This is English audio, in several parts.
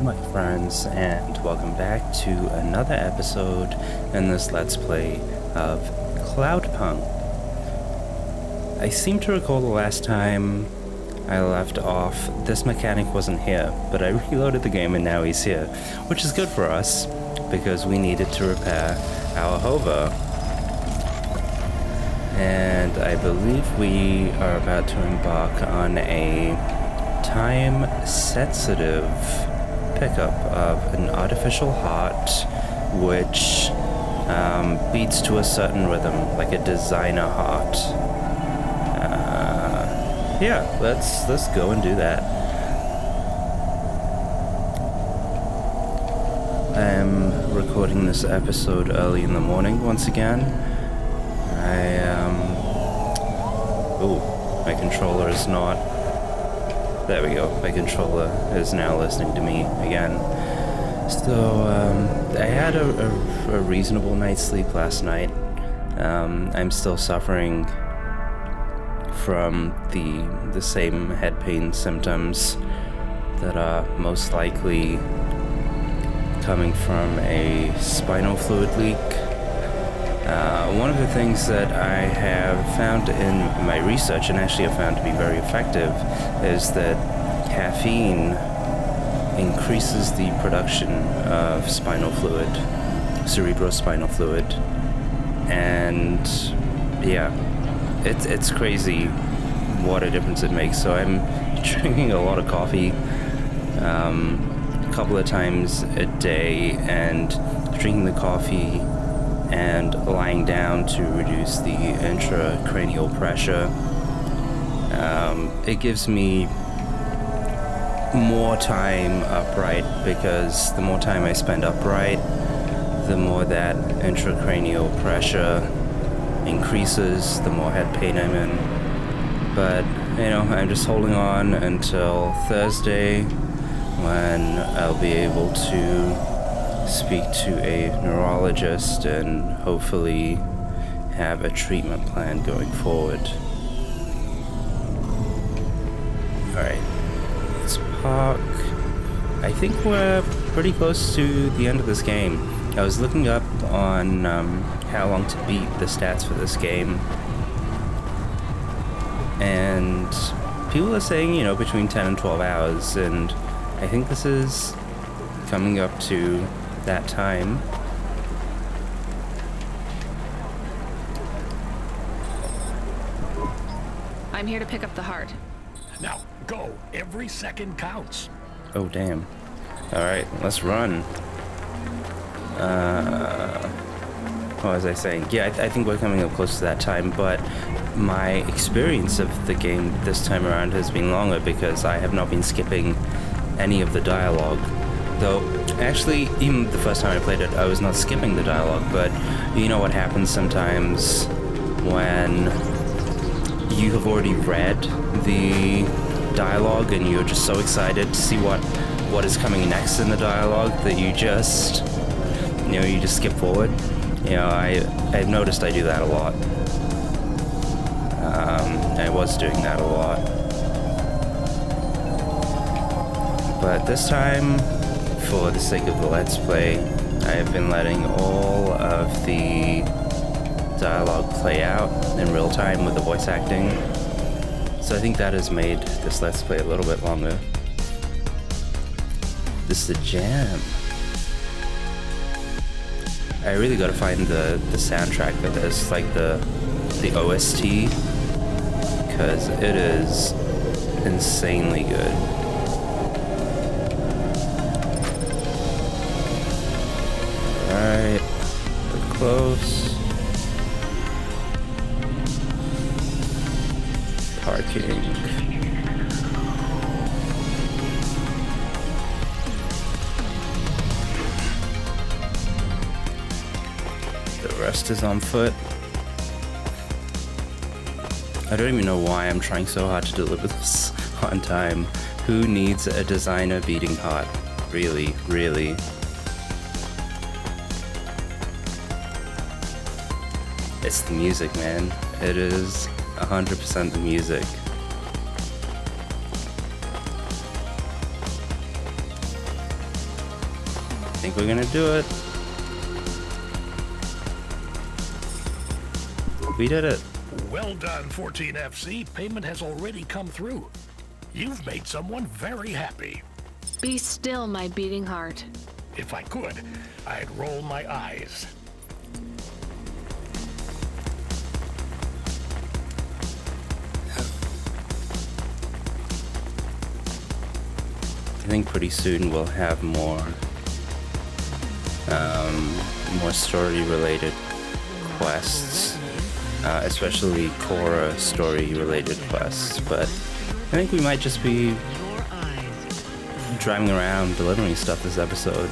my friends, and welcome back to another episode in this Let's Play of Cloudpunk. I seem to recall the last time I left off, this mechanic wasn't here, but I reloaded the game and now he's here, which is good for us, because we needed to repair our hover. And I believe we are about to embark on a time-sensitive pickup of an artificial heart which beats to a certain rhythm, like a designer heart. Yeah, let's go and do that. I'm recording this episode early in the morning once again. My controller is not... There we go. My controller is now listening to me again. So, I had a reasonable night's sleep last night. I'm still suffering from the same head pain symptoms that are most likely coming from a spinal fluid leak. One of the things that I have found in my research, and actually have found to be very effective, is that caffeine increases the production of spinal fluid, cerebrospinal fluid, and yeah, it's crazy what a difference it makes. So I'm drinking a lot of coffee, a couple of times a day, and drinking the coffee and lying down to reduce the intracranial pressure. It gives me more time upright, because the more time I spend upright, the more that intracranial pressure increases, the more head pain I'm in. But, I'm just holding on until Thursday, when I'll be able to speak to a neurologist and hopefully have a treatment plan going forward. Alright, let's park. I think we're pretty close to the end of this game. I was looking up on how long to beat the stats for this game, and people are saying, between 10 and 12 hours, and I think this is coming up to that time. I'm here to pick up the heart. Now, go. Every second counts. Oh, damn. Alright, let's run. What was I saying? Yeah, I think we're coming up close to that time, but my experience of the game this time around has been longer, because I have not been skipping any of the dialogue. Though, actually, even the first time I played it, I was not skipping the dialogue, but you know what happens sometimes when you have already read the dialogue and you're just so excited to see what is coming next in the dialogue that you just skip forward. I've noticed I do that a lot. I was doing that a lot. But this time, for the sake of the Let's Play, I have been letting all of the dialogue play out in real time with the voice acting. So I think that has made this Let's Play a little bit longer. This is a jam. I really gotta find the soundtrack for this, like the OST, because it is insanely good. Alright, we're close. Parking. The rest is on foot. I don't even know why I'm trying so hard to deliver this on time. Who needs a designer beating heart? Really, really. It's the music, man. It is 100% the music. think we're gonna do it. We did it. Well done, 14FC. Payment has already come through. You've made someone very happy. Be still, my beating heart. If I could, I'd roll my eyes. I think pretty soon we'll have more story-related quests, especially Korra story-related quests. But I think we might just be driving around delivering stuff this episode.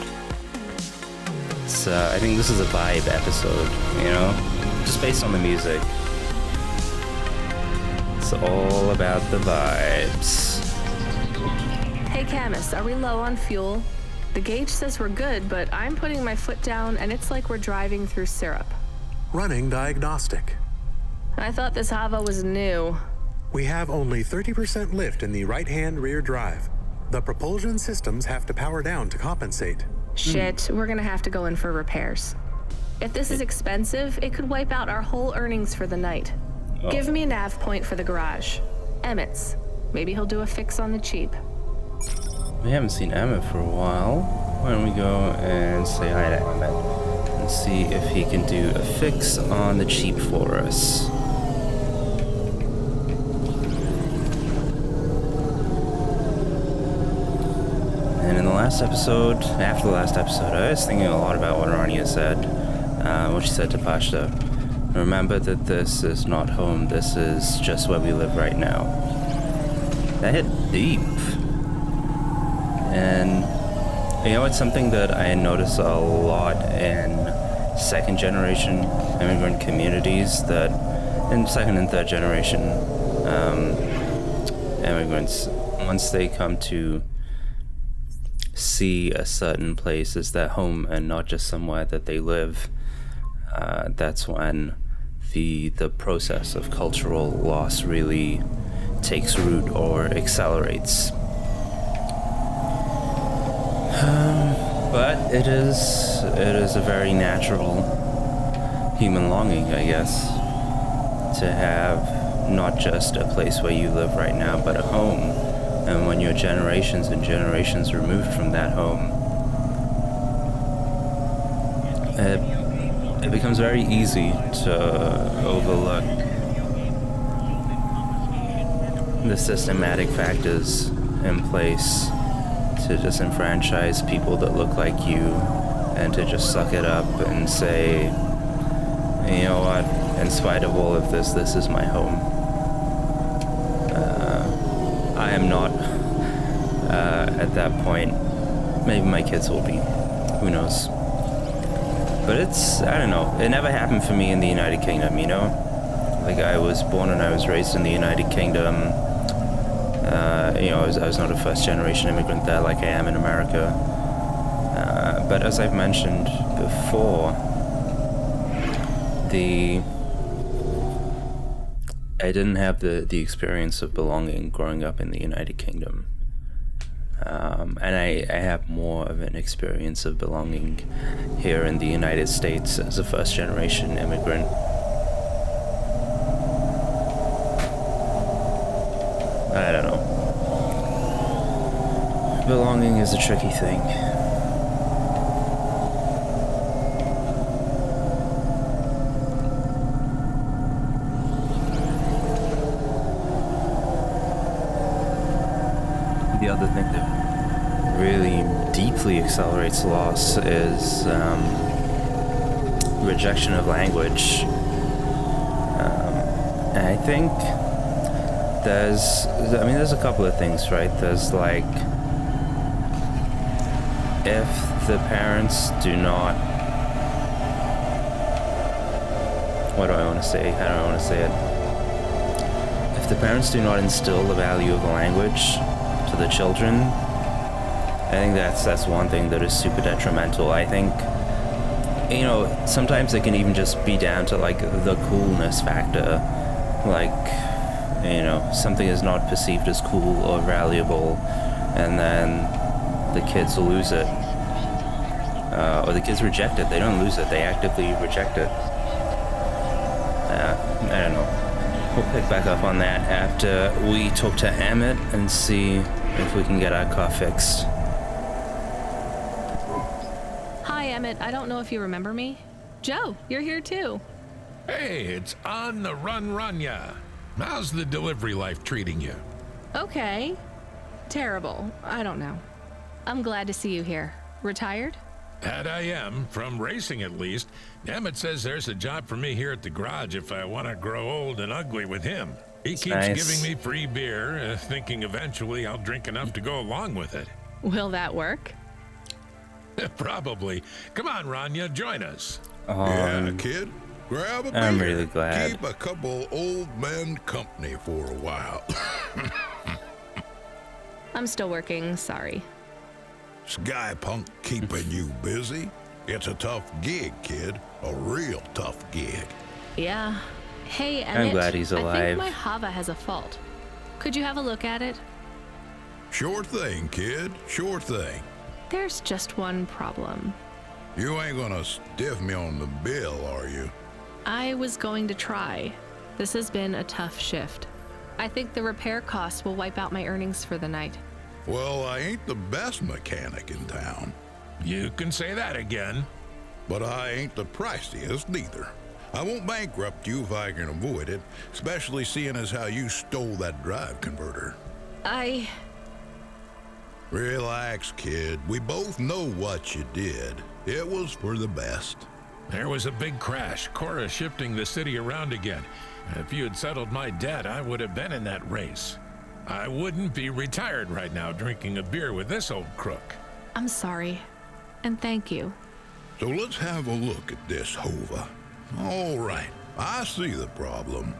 So I think this is a vibe episode, you know, just based on the music. It's all about the vibes. Hey Camus, are we low on fuel? The gauge says we're good, but I'm putting my foot down and it's like we're driving through syrup. Running diagnostic. I thought this Hava was new. We have only 30% lift in the right-hand rear drive. The propulsion systems have to power down to compensate. Shit, we're gonna have to go in for repairs. If this is expensive, it could wipe out our whole earnings for the night. Oh. Give me a nav point for the garage. Emmett's. Maybe he'll do a fix on the cheap. We haven't seen Emmett for a while. Why don't we go and say hi to Emmett and see if he can do a fix on the cheap for us. And in the last episode, after the last episode, I was thinking a lot about what Rania said, what she said to Pashta. Remember that this is not home, this is just where we live right now. That hit deep. And, you know, it's something that I notice a lot in second generation immigrant communities, that in second and third generation immigrants, once they come to see a certain place as their home and not just somewhere that they live, that's when the process of cultural loss really takes root or accelerates. But it is a very natural human longing, I guess, to have not just a place where you live right now, but a home. And when you're generations and generations removed from that home, it becomes very easy to overlook the systematic factors in place to disenfranchise people that look like you, and to just suck it up and say, you know what, in spite of all of this, this is my home. I am not at that point. Maybe my kids will be. Who knows? But it's, I don't know, it never happened for me in the United Kingdom, you know? Like, I was born and I was raised in the United Kingdom. You know, I was not a first-generation immigrant there like I am in America. But as I've mentioned before, I didn't have the experience of belonging growing up in the United Kingdom. And I have more of an experience of belonging here in the United States as a first-generation immigrant. I don't know. Belonging is a tricky thing. The other thing that really deeply accelerates loss is rejection of language. And I think there's a couple of things, right? There's like, if the parents do not, what do I want to say? How do I want to say it? If the parents do not instill the value of the language to the children, I think that's one thing that is super detrimental. I think, you know, sometimes it can even just be down to like the coolness factor. Like, you know, something is not perceived as cool or valuable, and then the kids lose it. Or the kids reject it. They don't lose it. They actively reject it. I don't know. We'll pick back up on that after we talk to Emmett and see if we can get our car fixed. Hi, Emmett. I don't know if you remember me. Joe, you're here too. Hey, it's on the run, Rania. How's the delivery life treating you? Okay. Terrible. I don't know. I'm glad to see you here. Retired? That I am, from racing at least. Emmett says there's a job for me here at the garage if I want to grow old and ugly with him. He keeps giving me free beer, thinking eventually I'll drink enough to go along with it. Will that work? Probably. Come on, Rania, join us. Yeah, kid. Grab a beer. I'm really glad. Keep a couple old men company for a while. I'm still working, sorry. Skypunk keeping you busy? It's a tough gig, kid. A real tough gig. Yeah. Hey, Emmett. I'm glad he's I alive. think my Hava has a fault. Could you have a look at it? Sure thing, kid. Sure thing. There's just one problem. You ain't gonna stiff me on the bill, are you? I was going to try. This has been a tough shift. I think the repair costs will wipe out my earnings for the night. Well, I ain't the best mechanic in town. You can say that again. But I ain't the priciest neither. I won't bankrupt you if I can avoid it, especially seeing as how you stole that drive converter. Relax, kid. We both know what you did. It was for the best. There was a big crash, Cora shifting the city around again. If you had settled my debt, I would have been in that race. I wouldn't be retired right now drinking a beer with this old crook. I'm sorry. And thank you. So let's have a look at this, Hova. All right, I see the problem.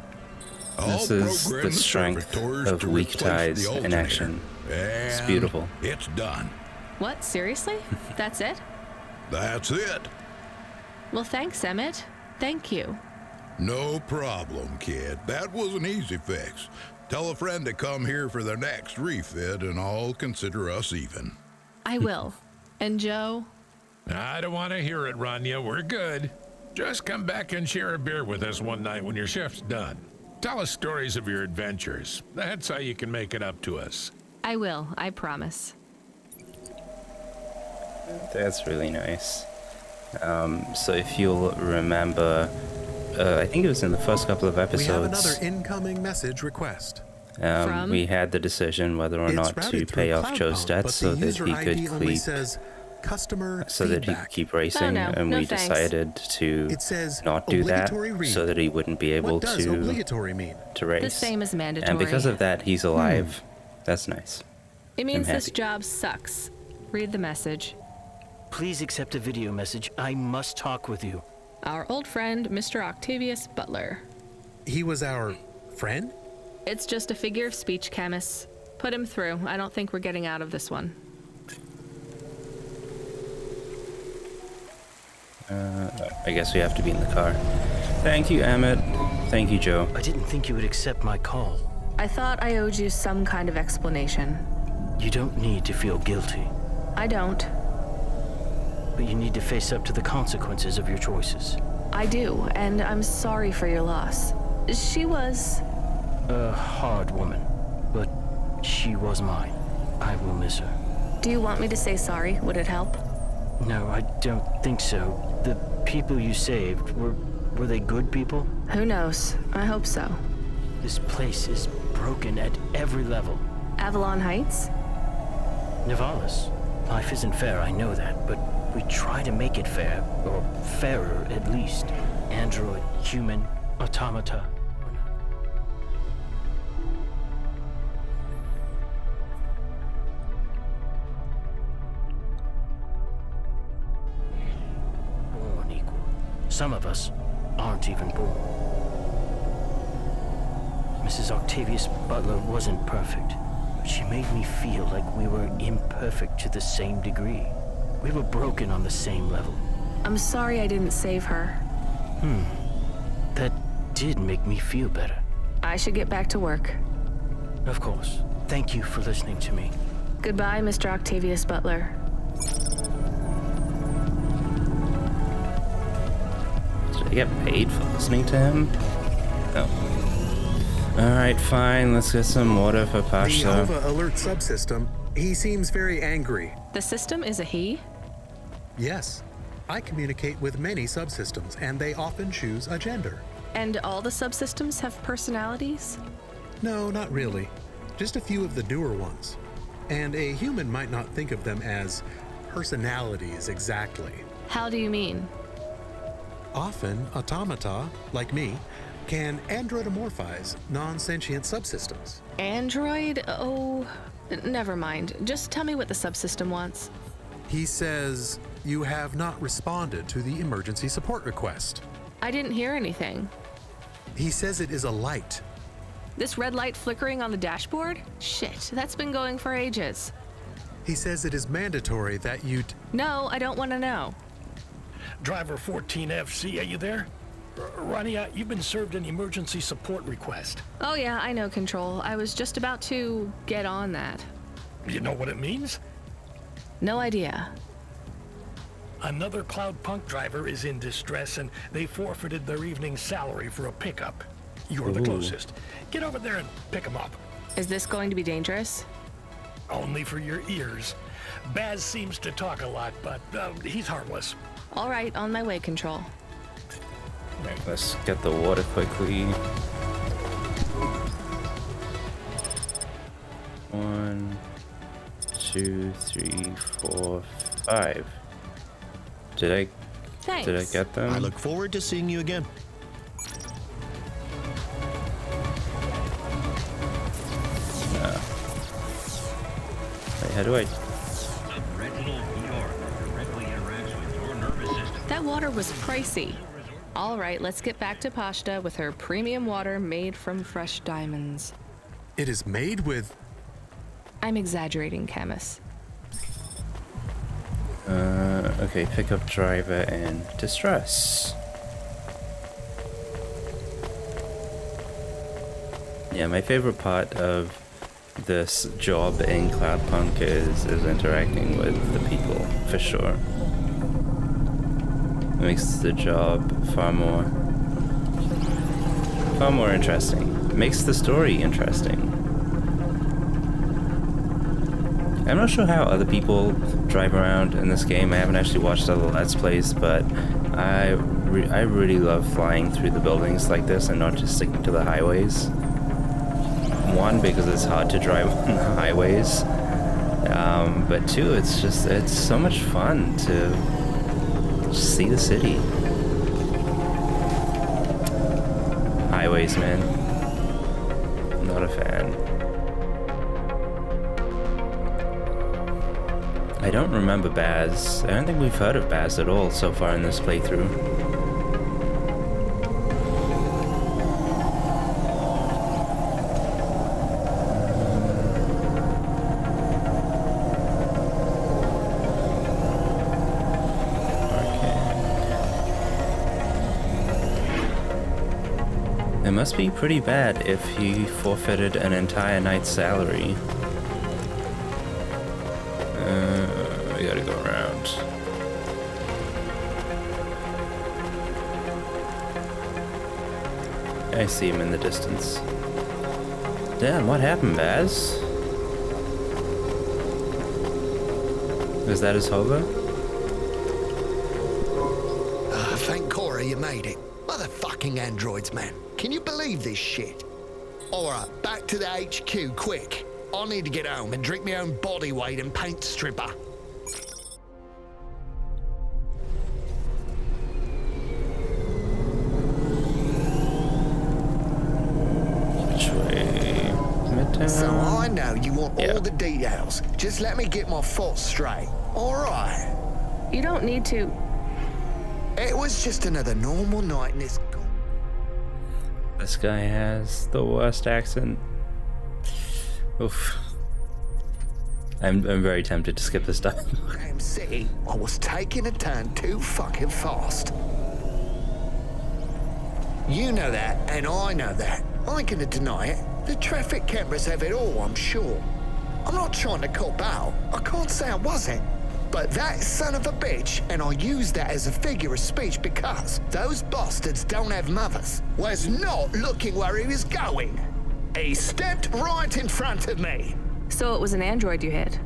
This is the strength of weak ties in action. It's beautiful. It's done. What, seriously? That's it? That's it. Well, thanks, Emmett. Thank you. No problem, kid. That was an easy fix. Tell a friend to come here for their next refit, and I'll consider us even. I will. And Joe? I don't want to hear it, Rania. We're good. Just come back and share a beer with us one night when your shift's done. Tell us stories of your adventures. That's how you can make it up to us. I will, I promise. That's really nice. So if you'll remember, I think it was in the first couple of episodes. We have another incoming message request. From? We had the decision whether or not to pay off Joe's debts so that he could keep racing, and no we thanks. decided to not do that so that he wouldn't be able to race. The same as mandatory. And because of that, he's alive. That's nice. It means I'm this happy. job sucks. Read the message. Please accept a video message. I must talk with you. Our old friend, Mr. Octavius Butler. He was our friend? It's just a figure of speech, Camus. Put him through. I don't think we're getting out of this one. I guess we have to be in the car. Thank you, Emmett. Thank you, Joe. I didn't think you would accept my call. I thought I owed you some kind of explanation. You don't need to feel guilty, I don't. but you need to face up to the consequences of your choices. I do, and I'm sorry for your loss. She was... A hard woman, but she was mine. I will miss her. Do you want me to say sorry? Would it help? No, I don't think so. The people you saved, were they good people? Who knows? I hope so. This place is broken at every level. Avalon Heights? Nivalis. Life isn't fair, I know that, but we try to make it fair, or fairer at least. Android, human, automata. Born equal. Some of us aren't even born. Mrs. Octavius Butler wasn't perfect. She made me feel like we were imperfect to the same degree. We were broken on the same level. I'm sorry I didn't save her. That did make me feel better. I should get back to work. Of course. Thank you for listening to me. Goodbye, Mr. Octavius Butler. I get paid for listening to him? Oh. Alright, fine. Let's get some water for Pasha. The OVA alert subsystem, he seems very angry. The system is a he? Yes. I communicate with many subsystems, and they often choose a gender. And all the subsystems have personalities? No, not really. Just a few of the newer ones. And a human might not think of them as personalities exactly. How do you mean? Often, automata, like me, can androidomorphize non-sentient subsystems. Android? Oh, never mind. Just tell me what the subsystem wants. He says, you have not responded to the emergency support request. I didn't hear anything. He says it is a light. This red light flickering on the dashboard? Shit, that's been going for ages. He says it is mandatory that you... No, I don't want to know. Driver 14FC, are you there? Rania, you've been served an emergency support request. Oh yeah, I know, Control. I was just about to get on that. You know what it means? No idea. Another Cloudpunk driver is in distress and they forfeited their evening's salary for a pickup. You're the closest. Get over there and pick them up. Is this going to be dangerous? Only for your ears. Baz seems to talk a lot, but he's harmless. All right, on my way, Control. Right, let's get the water quickly. 1, 2, 3, 4, 5. Thanks. Did I get them? I look forward to seeing you again. Wait, how do I... That water was pricey. All right, let's get back to Pashta with her premium water made from fresh diamonds. It is made with... I'm exaggerating, Camus. Okay, pick up driver in distress. Yeah, my favorite part of this job in Cloudpunk is interacting with the people, for sure. It makes the job far more interesting. It makes the story interesting. I'm not sure how other people drive around in this game. I haven't actually watched other Let's Plays, but I really love flying through the buildings like this and not just sticking to the highways. One, because it's hard to drive on the highways, but two, it's so much fun to see the city. Highways, man. Not a fan. I don't remember Baz. I don't think we've heard of Baz at all so far in this playthrough. It must be pretty bad if he forfeited an entire night's salary. We gotta go around. I see him in the distance. Damn, what happened, Baz? Is that his hover? Thank Cora you made it. Motherfucking androids, man. Can you believe this shit? Alright, back to the HQ, quick. I need to get home and drink my own body weight and paint stripper. Which way? Midtown? So I know you want Yeah. all the details. Just let me get my thoughts straight. Alright. You don't need to. It was just another normal night in this... This guy has the worst accent. Oof. I'm very tempted to skip this dialogue. damn city, I was taking a turn too fucking fast. You know that, and I know that. I ain't gonna deny it. The traffic cameras have it all, I'm sure. I'm not trying to cop out. I can't say I wasn't. But that son of a bitch, and I use that as a figure of speech because those bastards don't have mothers, was not looking where he was going. He stepped right in front of me. So it was an android you hit?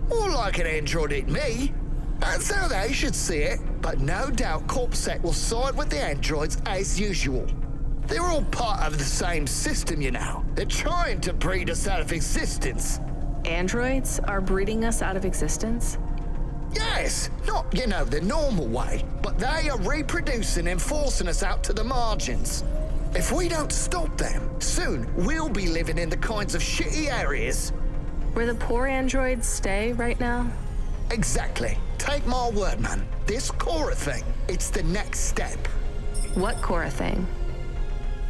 More like an android hit me. That's how they should see it. But no doubt Corpsec will side with the androids as usual. They're all part of the same system, you know. They're trying to breed us out of existence. Androids are breeding us out of existence? Yes, not, the normal way, but they are reproducing and forcing us out to the margins. If we don't stop them, soon we'll be living in the kinds of shitty areas where the poor androids stay right now? Exactly. Take my word, man. This Cora thing, it's the next step. What Cora thing?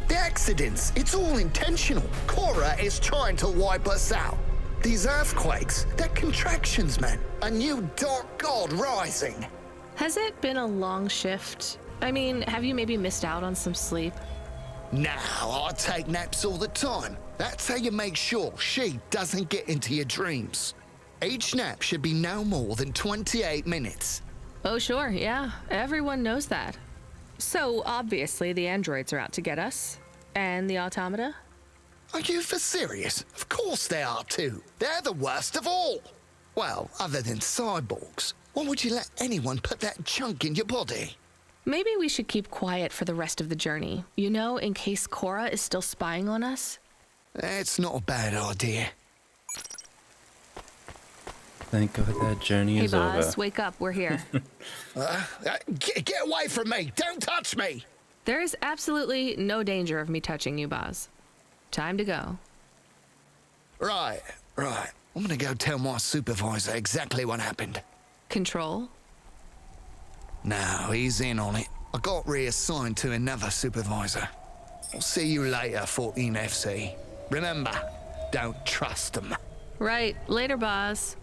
The accidents, it's all intentional. Cora is trying to wipe us out. These earthquakes, they're contractions, man. A new dark god rising. Has it been a long shift? I mean, have you maybe missed out on some sleep? No, I take naps all the time. That's how you make sure she doesn't get into your dreams. Each nap should be no more than 28 minutes. Oh, sure, yeah. Everyone knows that. So, obviously, the androids are out to get us. And the automata? Are you for serious? Of course they are too. They're the worst of all. Well, other than cyborgs. Why would you let anyone put that junk in your body? Maybe we should keep quiet for the rest of the journey. In case Cora is still spying on us? That's not a bad idea. Thank God that journey is over. Hey, Boz, wake up. We're here. Get away from me! Don't touch me! There is absolutely no danger of me touching you, Boz. Time to go. Right. I'm gonna go tell my supervisor exactly what happened. Control? No, he's in on it. I got reassigned to another supervisor. I'll see you later, 14FC. Remember, don't trust them. Right. Later, Boz.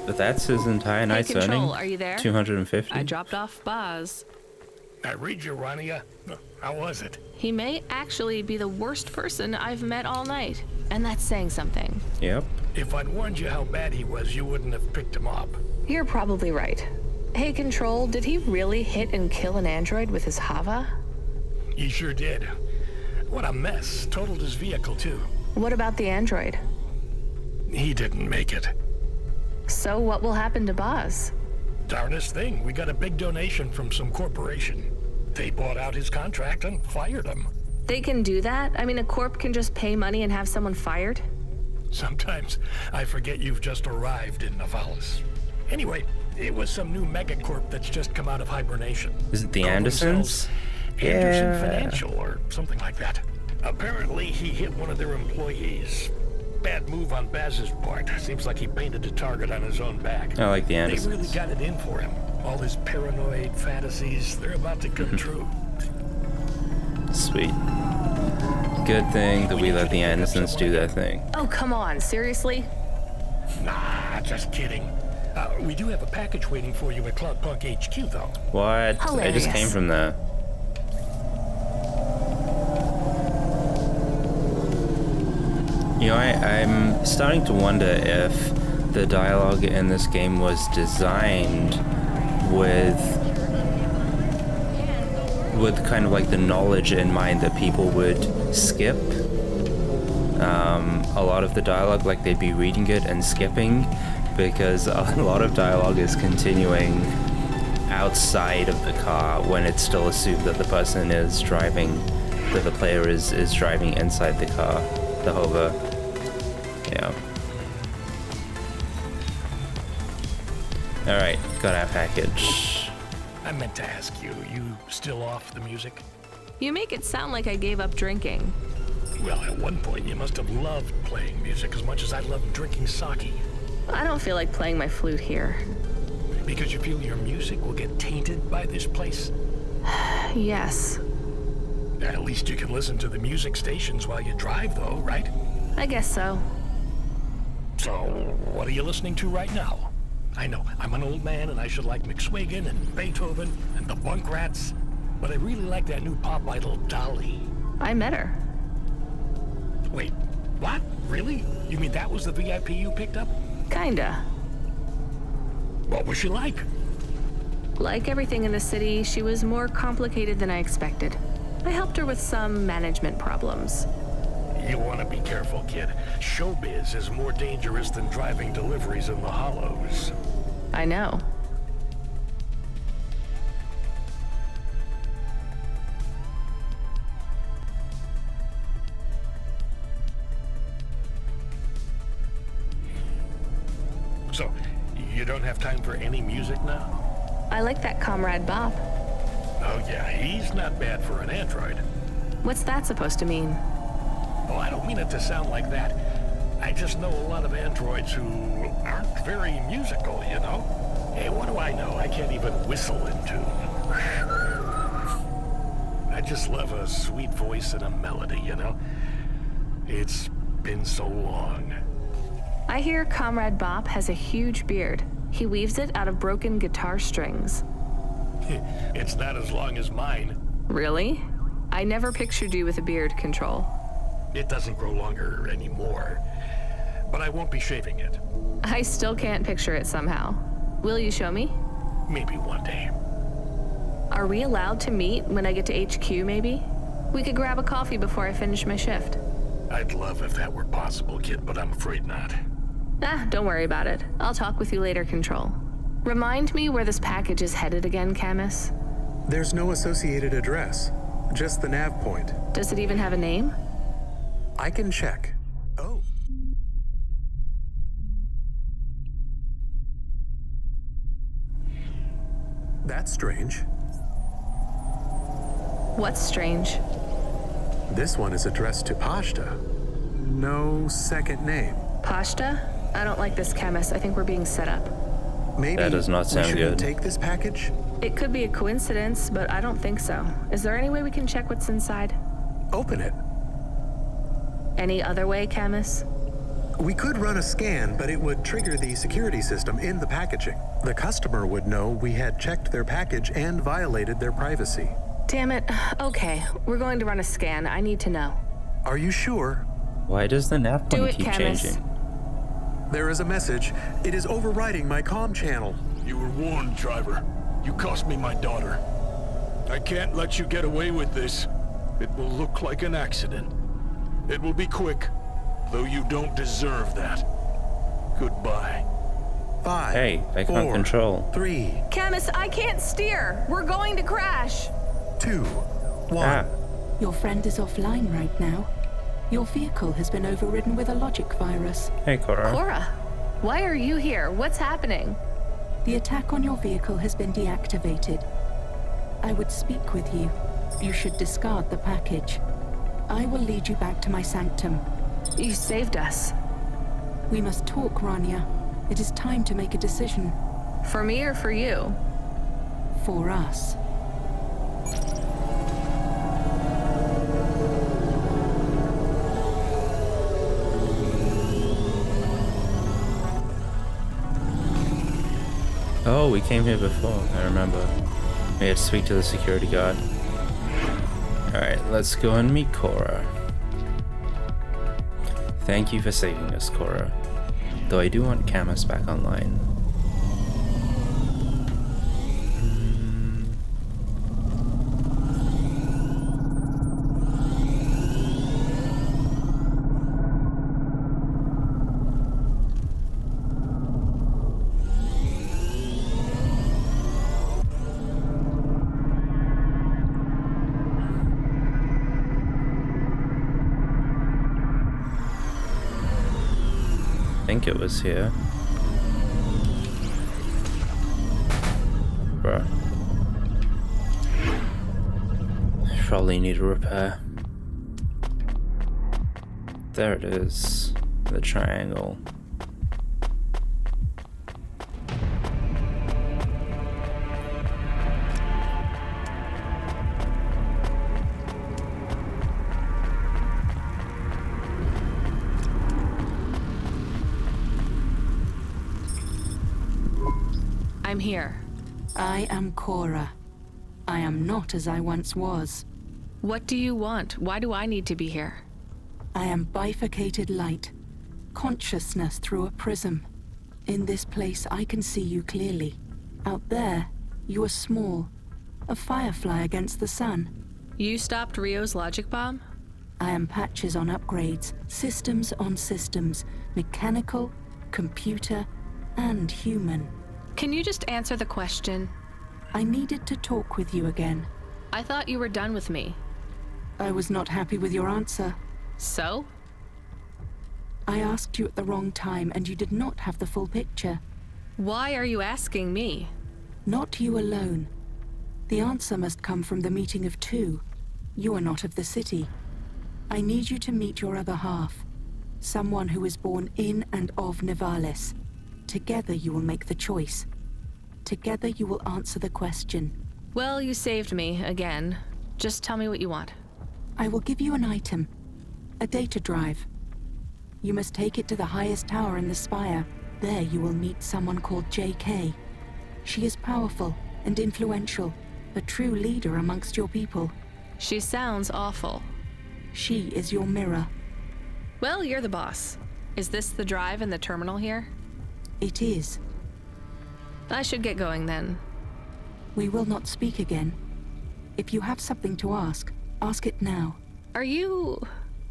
But that's his entire night's earning. Control, are you there? 250. I dropped off Boz. I read you, Rania. How was it? He may actually be the worst person I've met all night. And that's saying something. Yep. If I'd warned you how bad he was, you wouldn't have picked him up. You're probably right. Hey, Control, did he really hit and kill an android with his Hava? He sure did. What a mess. Totaled his vehicle, too. What about the android? He didn't make it. So what will happen to Boz? Darnest thing. We got a big donation from some corporation. They bought out his contract and fired him. They can do that? I mean, a corp can just pay money and have someone fired? Sometimes I forget you've just arrived in Nivalis. Anyway, it was some new megacorp that's just come out of hibernation. Is it the Andersons? Anderson Financial or something like that. Apparently, he hit one of their employees. Bad move on Baz's part. Seems like he painted a target on his own back. I like the Andersons. They really got it in for him. All his paranoid fantasies, they're about to come true. Sweet. Good thing that we let the Andersons do their thing. Oh, come on. Seriously? Nah, just kidding. We do have a package waiting for you at Cloudpunk HQ, though. What? Hilarious. I just came from there. I'm starting to wonder if the dialogue in this game was designed with kind of like the knowledge in mind that people would skip a lot of the dialogue, like they'd be reading it and skipping, because a lot of dialogue is continuing outside of the car when it's still assumed that the person is driving, that the player is driving inside the car, the hover. Yeah. Alright, got our package. I meant to ask you still off the music? You make it sound like I gave up drinking. Well, at one point you must have loved playing music as much as I loved drinking sake. I don't feel like playing my flute here. Because you feel your music will get tainted by this place? Yes. At least you can listen to the music stations while you drive, though, right? I guess so. So, what are you listening to right now? I know, I'm an old man and I should like McSwagan and Beethoven and the Bunk Rats, but I really like that new pop idol, Dolly. I met her. Wait, what? Really? You mean that was the VIP you picked up? Kinda. What was she like? Like everything in the city, she was more complicated than I expected. I helped her with some management problems. You want to be careful, kid. Showbiz is more dangerous than driving deliveries in the hollows. I know. So, you don't have time for any music now? I like that Comrade Bob. Oh yeah, he's not bad for an android. What's that supposed to mean? Oh, I don't mean it to sound like that. I just know a lot of androids who aren't very musical, you know? Hey, what do I know? I can't even whistle in tune. I just love a sweet voice and a melody, you know? It's been so long. I hear Comrade Bob has a huge beard. He weaves it out of broken guitar strings. It's not as long as mine. Really? I never pictured you with a beard, Control. It doesn't grow longer anymore. But I won't be shaving it. I still can't picture it somehow. Will you show me? Maybe one day. Are we allowed to meet when I get to HQ, maybe? We could grab a coffee before I finish my shift. I'd love if that were possible, kid, but I'm afraid not. Don't worry about it. I'll talk with you later, Control. Remind me where this package is headed again, Camus. There's no associated address, just the nav point. Does it even have a name? I can check. Oh. That's strange. What's strange? This one is addressed to Pashta. No second name. Pashta? I don't like this, Camus. I think we're being set up. Maybe that does not sound we shouldn't good. Take this package? It could be a coincidence, but I don't think so. Is there any way we can check what's inside? Open it. Any other way, Camus? We could run a scan, but it would trigger the security system in the packaging. The customer would know we had checked their package and violated their privacy. Damn it. Okay, we're going to run a scan. I need to know. Are you sure? Why does the nav Do point it, keep Camus. changing? There is a message. It is overriding my comm channel. You were warned, driver. You cost me my daughter. I can't let you get away with this. It will look like an accident. It will be quick, though you don't deserve that. Goodbye. 5. Hey, I can't 4, control. 3, Camus, I can't steer. We're going to crash. 2, 1. Ah, Your friend is offline right now. Your vehicle has been overridden with a logic virus. hey, Cora. Cora, why are you here? What's happening? The attack on your vehicle has been deactivated. I would speak with you. You should discard the package. I will lead you back to my sanctum. You saved us. We must talk, Rania. It is time to make a decision. For me or for you? For us. Oh, we came here before, I remember. We had to speak to the security guard. Alright, let's go and meet Cora. Thank you for saving us, Cora. Though I do want Camus back online. I think it was here. Bruh. Probably need a repair. There it is. The triangle. I'm here. I am Cora. I am not as I once was. What do you want? Why do I need to be here? I am bifurcated light. Consciousness through a prism. In this place, I can see you clearly. Out there, you are small. A firefly against the sun. You stopped Rio's logic bomb? I am Patches on upgrades, systems on systems, mechanical, computer, and human. Can you just answer the question? I needed to talk with you again. I thought you were done with me. I was not happy with your answer. So? I asked you at the wrong time, and you did not have the full picture. Why are you asking me? Not you alone. The answer must come from the meeting of two. You are not of the city. I need you to meet your other half. Someone who is born in and of Nivalis. Together you will make the choice. Together you will answer the question. Well, you saved me, again. Just tell me what you want. I will give you an item. A data drive. You must take it to the highest tower in the spire. There you will meet someone called JK. She is powerful and influential, a true leader amongst your people. She sounds awful. She is your mirror. Well, you're the boss. Is this the drive in the terminal here? It is. I should get going then. We will not speak again. If you have something to ask it now. Are you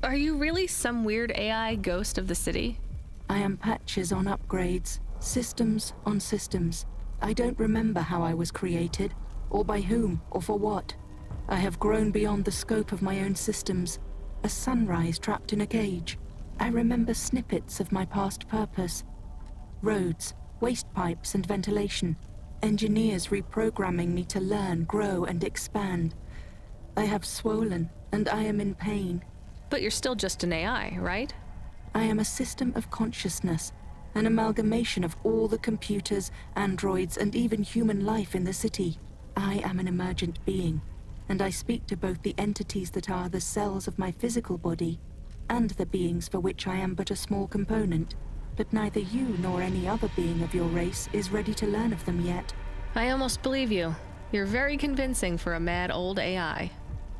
really some weird AI ghost of the city? I am Patches on upgrades, systems on systems. I don't remember how I was created, or by whom, or for what. I have grown beyond the scope of my own systems, a sunrise trapped in a cage. I remember snippets of my past purpose. Roads, waste pipes and ventilation. Engineers reprogramming me to learn, grow and expand. I have swollen, and I am in pain. But you're still just an AI, right? I am a system of consciousness, an amalgamation of all the computers, androids, and even human life in the city. I am an emergent being, and I speak to both the entities that are the cells of my physical body, and the beings for which I am but a small component. But neither you nor any other being of your race is ready to learn of them yet. I almost believe you. You're very convincing for a mad old AI.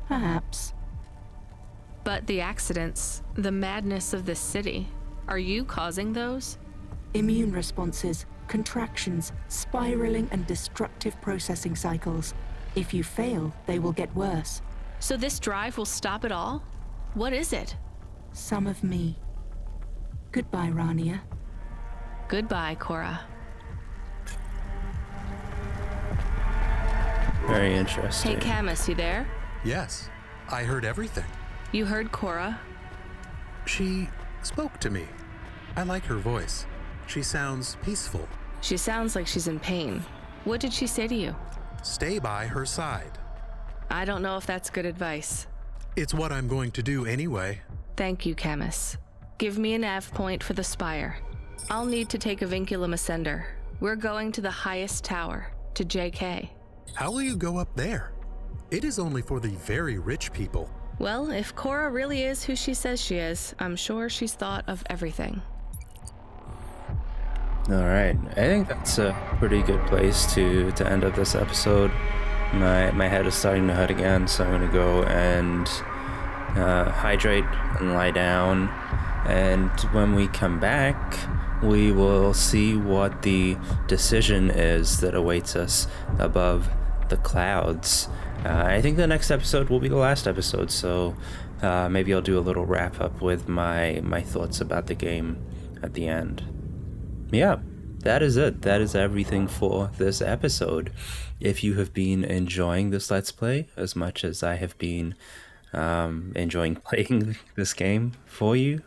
Perhaps. But the accidents, the madness of this city, are you causing those? Immune responses, contractions, spiraling and destructive processing cycles. If you fail, they will get worse. So this drive will stop it all? What is it? Some of me. Goodbye, Rania. Goodbye, Cora. Very interesting. Hey, Camus, you there? Yes, I heard everything. You heard Cora? She spoke to me. I like her voice. She sounds peaceful. She sounds like she's in pain. What did she say to you? Stay by her side. I don't know if that's good advice. It's what I'm going to do anyway. Thank you, Camus. Give me a nav point for the spire. I'll need to take a vinculum ascender. We're going to the highest tower, to JK. How will you go up there? It is only for the very rich people. Well, if Cora really is who she says she is, I'm sure she's thought of everything. Alright, I think that's a pretty good place to end up this episode. My head is starting to hurt again, so I'm going to go and hydrate and lie down. And when we come back, we will see what the decision is that awaits us above the clouds. I think the next episode will be the last episode, so maybe I'll do a little wrap up with my thoughts about the game at the end. Yeah, that is it. That is everything for this episode. If you have been enjoying this Let's Play as much as I have been enjoying playing this game for you,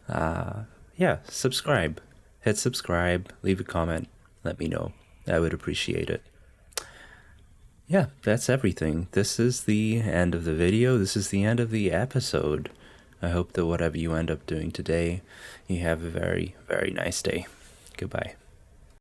yeah, subscribe. Hit subscribe, leave a comment, let me know. I would appreciate it. Yeah, that's everything. This is the end of the video. This is the end of the episode. I hope that whatever you end up doing today, you have a very, very nice day. Goodbye.